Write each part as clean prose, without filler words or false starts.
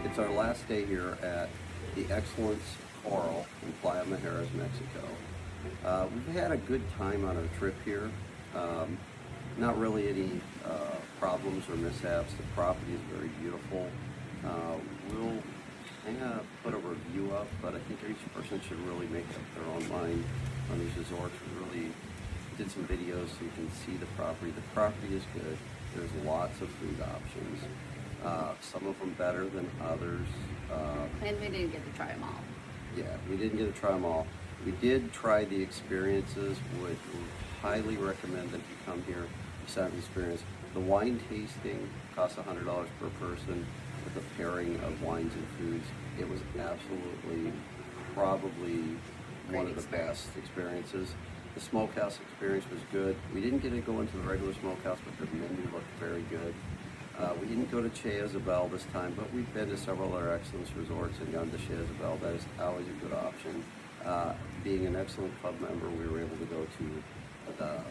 It's our last day here at the Excellence Coral in Playa Mujeres, Mexico. We've had a good time on our trip here. Not really any problems or mishaps. The property is very beautiful. We'll kind of put a review up, but I think each person should really make up their own mind on these resorts. We really did some videos so you can see the property. The property is good. There's lots of food options. Some of them better than others. And we didn't get to try them all. Yeah, we didn't get to try them all. We did try the experiences, which we highly recommend that you come here to have the experience. The wine tasting costs $100 per person with a pairing of wines and foods. It was absolutely, probably one of the best experiences. The smokehouse experience was good. We didn't get to go into the regular smokehouse, but the menu looked very good. We didn't go to Che Isabel this time, but we've been to several other Excellence resorts and gone to Che Isabel. That is always a good option. Being an Excellent Club member, we were able to go to the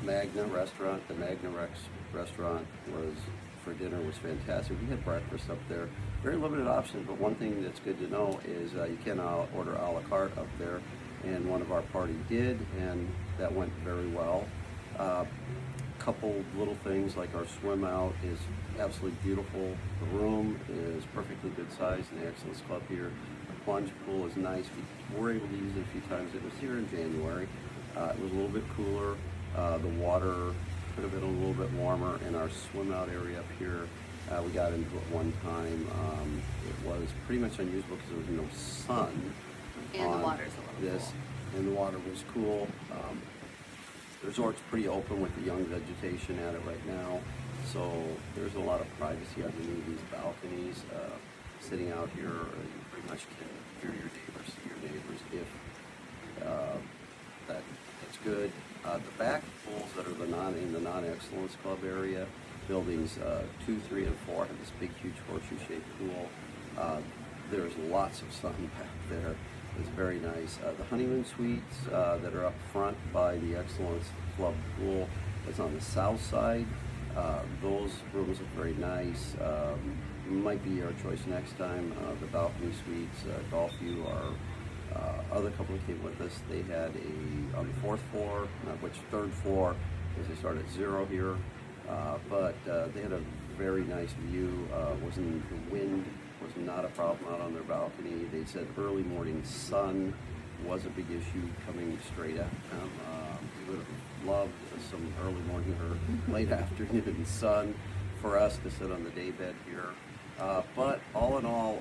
Magna restaurant. The Magna Rex restaurant for dinner was fantastic. We had breakfast up there. Very limited options, but one thing that's good to know is you can order a la carte up there, and one of our party did, and that went very well. Couple little things like our swim out is absolutely beautiful. The room is perfectly good size in the Excellence Club here. The plunge pool is nice. We were able to use it a few times. It was here in January. It was a little bit cooler. The water could have been a little bit warmer. In our swim out area up here, we got into it one time. It was pretty much unusable because there was no sun. And the water's a little cool. And the water was cool. The resort's pretty open with the young vegetation at it right now, so there's a lot of privacy underneath these balconies. Sitting out here, you pretty much can hear your neighbors, see your neighbors if that's good. The back pools that are in the non-Excellence Club area, buildings 2, 3, and 4 have this big, huge horseshoe-shaped pool. There's lots of sun back there. It's very nice. The honeymoon suites that are up front by the Excellence Club pool is on the south side. Those rooms are very nice. Might be our choice next time. The balcony suites, Golf View, our other couple that came with us, they had on the 4th floor, which 3rd floor is they start at 0 here, but they had a very nice view. The wind was not a problem out on their balcony. They said early morning sun was a big issue coming straight at them. We would have loved some early morning or late afternoon sun for us to sit on the daybed here. But all in all,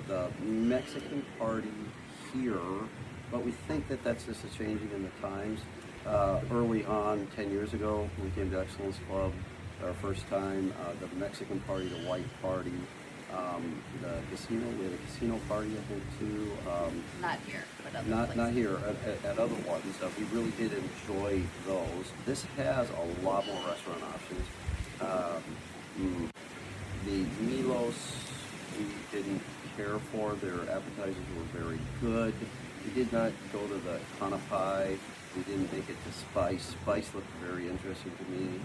the Mexican party here, but we think that that's just a changing in the times. Early on, 10 years ago, we came to Excellence Club our first time. The Mexican party, the white party, the casino, we had a casino party, I think, too. Not here, but other not places. here, at other ones. We really did enjoy those. This has a lot more restaurant options. The Milos, we didn't care for. Their appetizers were very good. We did not go to the Kanapai. We didn't make it to Spice. Spice looked very interesting to me.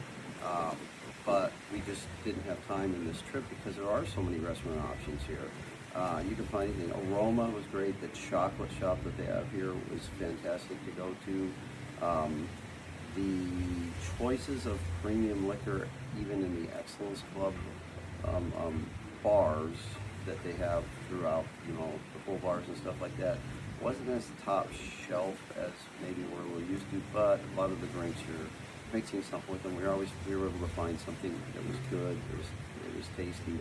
But we just didn't have time in this trip because there are so many restaurant options here. You can find anything. Aroma was great. The chocolate shop that they have here was fantastic to go to. The choices of premium liquor, even in the Excellence Club bars that they have throughout, the pool bars and stuff like that, wasn't as top shelf as maybe we're used to, but a lot of the drinks here, mixing something with them, we were able to find something that was good. It was tasty.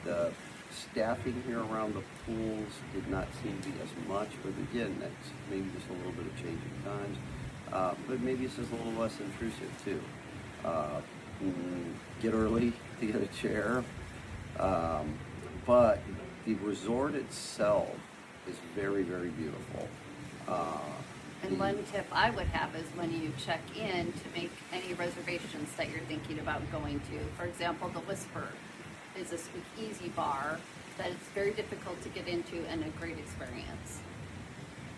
The staffing here around the pools did not seem to be as much, but again, that's maybe just a little bit of changing times. But maybe it's just a little less intrusive too. Get early to get a chair. But the resort itself is very, very beautiful. And one tip I would have is when you check in to make any reservations that you're thinking about going to. For example, the Whisper is a speakeasy bar that it's very difficult to get into and a great experience.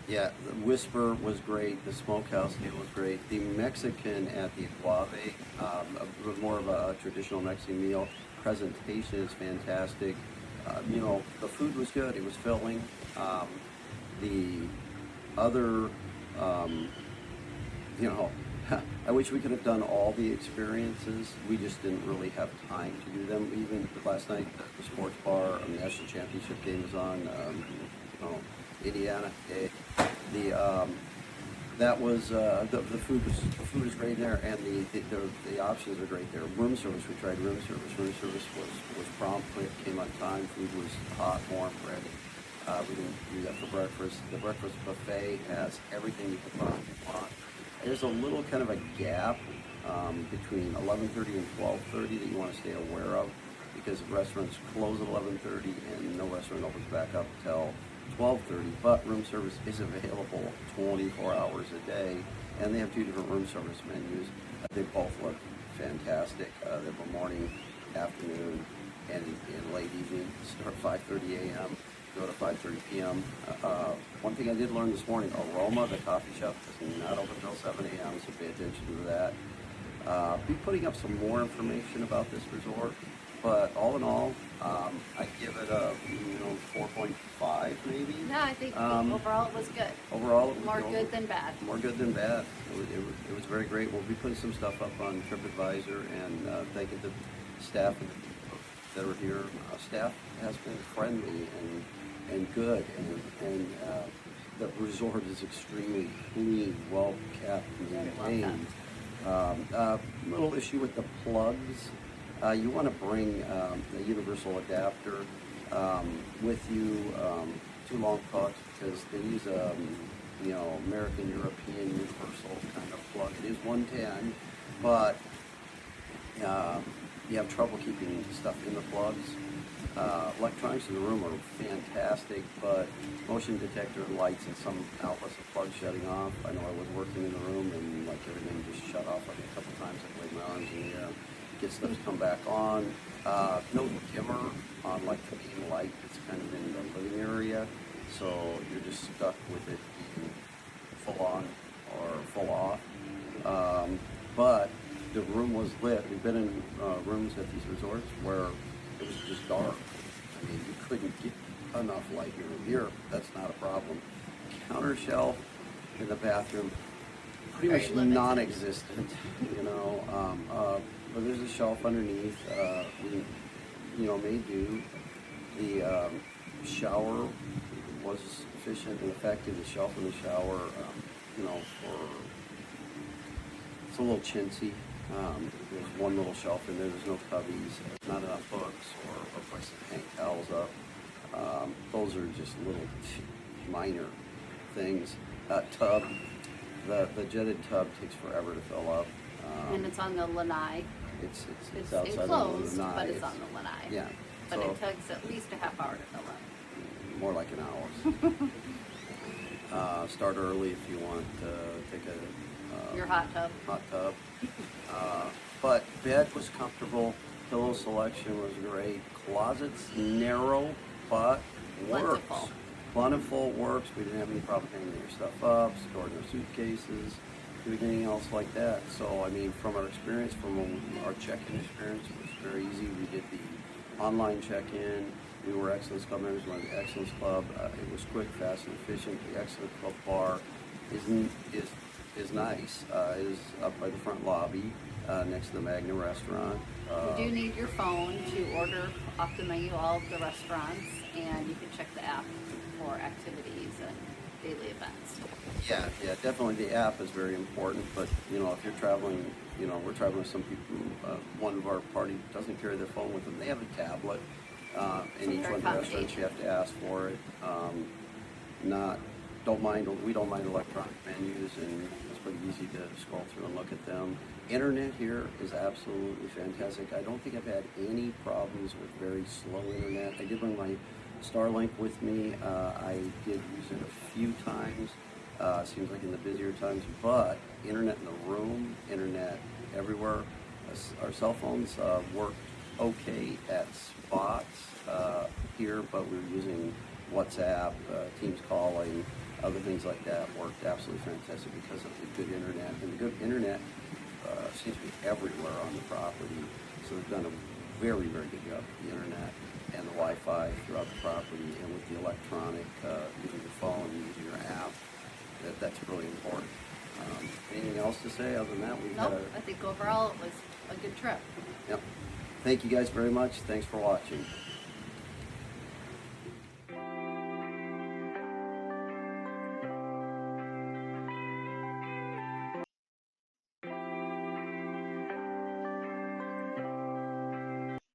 Yeah, the Whisper was great. The Smokehouse deal was great. The Mexican at the Guave, more of a traditional Mexican meal, presentation is fantastic. You know, the food was good. It was filling. The other, you know, I wish we could have done all the experiences. We just didn't really have time to do them. Even last night, the sports bar, the national championship game was on. Oh, Indiana. That was the food was great there, and the options are great there. Room service, we tried room service. Room service was prompt, quick, came on time. Food was hot, warm, ready. We didn't do that for breakfast. The breakfast buffet has everything you could possibly want. There's a little kind of a gap between 11:30 and 12:30 that you want to stay aware of, because restaurants close at 11:30 and no restaurant opens back up till 12:30. But room service is available 24 hours a day, and they have two different room service menus. They both look fantastic. They have a morning, afternoon, and late evening. Start 5:30 a.m. Go to 5:30 p.m. One thing I did learn this morning: Aroma, the coffee shop, is not open until 7 a.m. So pay attention to that. Be putting up some more information about this resort, but all in all, I give it a 4.5 maybe. No, I think overall it was good. Overall, it was More good than bad. More good than bad. It was very great. We'll be putting some stuff up on TripAdvisor, and thanking the staff that are here. Staff has been friendly and good, and the resort is extremely clean, well kept, maintained. Little issue with the plugs. You want to bring a universal adapter with you, 2 long pucks, because they use American European universal kind of plug. It is 110, but you have trouble keeping stuff in the plugs. Electronics in the room are fantastic, but motion detector lights and some outlets of plugs shutting off. I know I was working in the room and like everything just shut off like a couple times. I waved my arms in the air, get stuff to come back on. No dimmer on like the main light that's kind of in the living area, so you're just stuck with it being full on or full off. But the room was lit. We've been in rooms at these resorts where it was just dark. I mean, you couldn't get enough light here. That's not a problem. Counter shelf in the bathroom, pretty Very much limited. non-existent, but there's a shelf underneath. We, may do. The shower was efficient and effective. The shelf in the shower, it's a little chintzy. There's one little shelf in there. There's no cubbies. Not enough hooks or place to hang towels up. Those are just little minor things. Tub, the jetted tub takes forever to fill up. And it's on the lanai. It's It's outside enclosed, of the lanai. but it's on the lanai. Yeah. But So it takes at least a half hour to fill up. more like an hour. Start early if you want to take a Your hot tub. hot tub. But bed was comfortable. Pillow selection was great. Closets narrow, but works. Plentiful. Plentiful works. We didn't have any problem hanging your stuff up, storing our suitcases, doing anything else like that. So, I mean, from our experience, from our check-in experience, it was very easy. We did the online check-in. We were Excellence Club members. We went to the Excellence Club. It was quick, fast, and efficient. The Excellence Club bar is nice. It is up by the front lobby, next to the Magna restaurant. You do need your phone to order off the menu all of the restaurants, and you can check the app for activities and daily events. Yeah, definitely the app is very important, but if you're traveling, we're traveling with some people, one of our party doesn't carry their phone with them. They have a tablet, and each one of the restaurants you have to ask for it. We don't mind electronic menus, and it's pretty easy to scroll through and look at them. Internet here is absolutely fantastic. I don't think I've had any problems with very slow internet. I did bring my Starlink with me. I did use it a few times. Seems like in the busier times, but internet in the room, internet everywhere. Our cell phones worked okay at spots here, but we were using WhatsApp, Teams calling, other things like that worked absolutely fantastic because of the good internet. And the good internet seems to be everywhere on the property. So they've done a very, very good job with the internet and the Wi-Fi throughout the property, and with the electronic, using your phone, using your app. That's really important. Anything else to say other than that? We've had Nope, I think overall it was a good trip. Yep. Thank you guys very much. Thanks for watching.